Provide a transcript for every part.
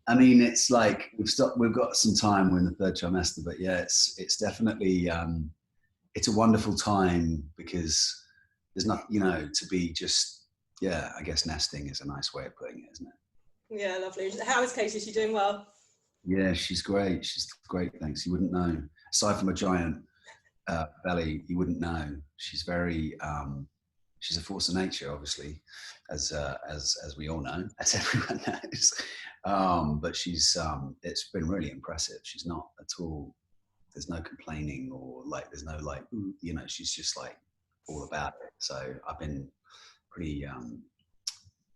I mean, it's like we've got some time. We're in the third trimester, but yeah, it's definitely it's a wonderful time because there's not, to be just, yeah, I guess nesting is a nice way of putting it, isn't it? Yeah, lovely. How is Katie? Is she doing well? Yeah, she's great. She's great, thanks. You wouldn't know. Aside from a giant belly, you wouldn't know. She's very, she's a force of nature, obviously, as we all know, as everyone knows. But she's, it's been really impressive. She's not at all, there's no complaining or like, there's no like, she's just like all about it. So I've been pretty,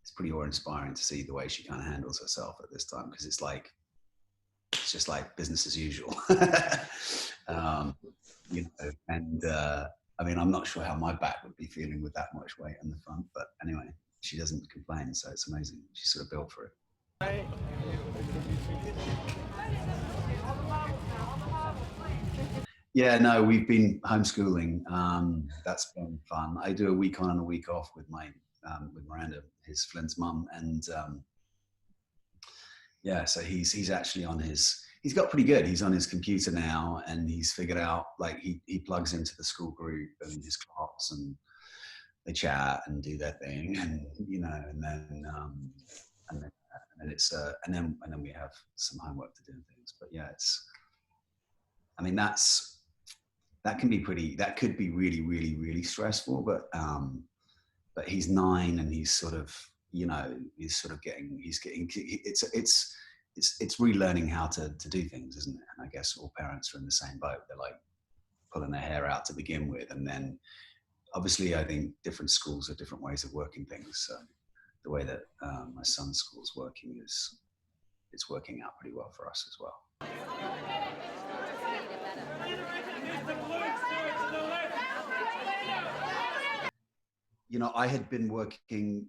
it's pretty awe-inspiring to see the way she kind of handles herself at this time, because it's just like business as usual. And I mean, I'm not sure how my back would be feeling with that much weight in the front, but anyway, she doesn't complain, so it's amazing. She's sort of built for it. Yeah, no, we've been homeschooling. That's been fun. I do a week on and a week off with with Miranda, his Flynn's mum, and yeah, so he's actually on he's got pretty good. He's on his computer now, and he's figured out, like, he plugs into the school group and his class, and they chat and do their thing, and and then we have some homework to do and things. But yeah, I mean, that could be really, really, really stressful. But he's 9, and he's sort of, getting it's relearning how to do things, isn't it? And I guess all parents are in the same boat. They're like pulling their hair out to begin with, and then obviously I think different schools have different ways of working things. So the way that my son's school is working it's working out pretty well for us as well. I had been working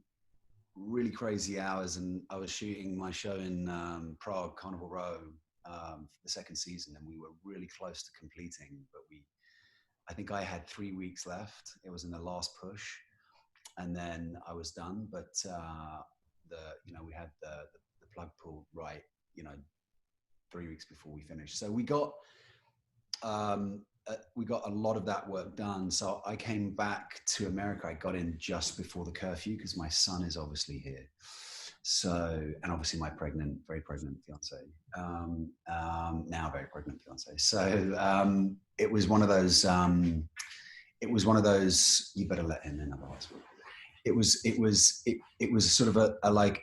really crazy hours, and I was shooting my show in Prague, Carnival Row, the second season, and we were really close to completing, but I think I had 3 weeks left. It was in the last push, and then I was done. But we had the plug pulled right, 3 weeks before we finished. So we got a lot of that work done. So I came back to America. I got in just before the curfew because my son is obviously here. So, and obviously my very pregnant fiance, now very pregnant fiance. So it was one of those, you better let him in, otherwise. It was sort of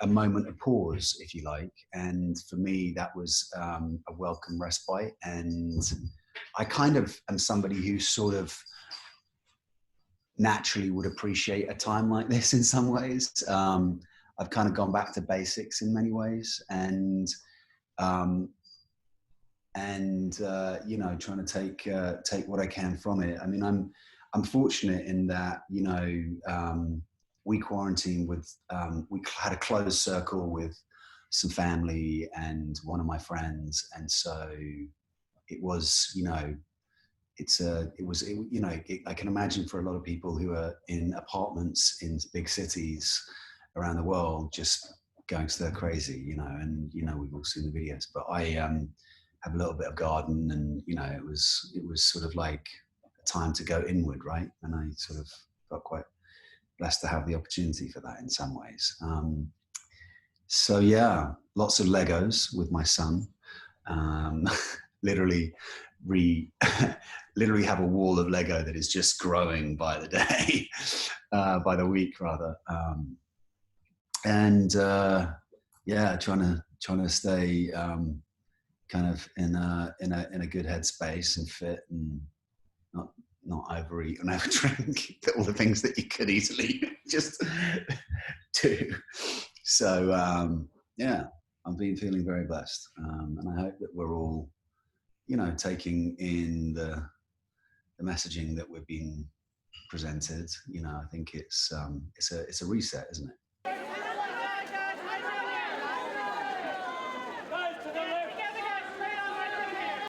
a moment of pause, if you like. And for me, that was a welcome respite. And I kind of am somebody who sort of naturally would appreciate a time like this in some ways. I've kind of gone back to basics in many ways, and trying to take what I can from it. I mean, I'm fortunate in that, we quarantined with, we had a closed circle with some family and one of my friends. And so it was, I can imagine for a lot of people who are in apartments in big cities around the world, just going stir crazy, and, we've all seen the videos, but I have a little bit of garden, and, it was sort of like a time to go inward. Right. And I sort of felt quite blessed to have the opportunity for that in some ways. So yeah, lots of Legos with my son. Literally have a wall of Lego that is just growing by the day, by the week rather. Trying to stay kind of in a good headspace and fit, and not overeat and overdrink, all the things that you could easily just do. So I've been feeling very blessed, and I hope that we're all, taking in the messaging that we've been presented. I think it's a reset, isn't it?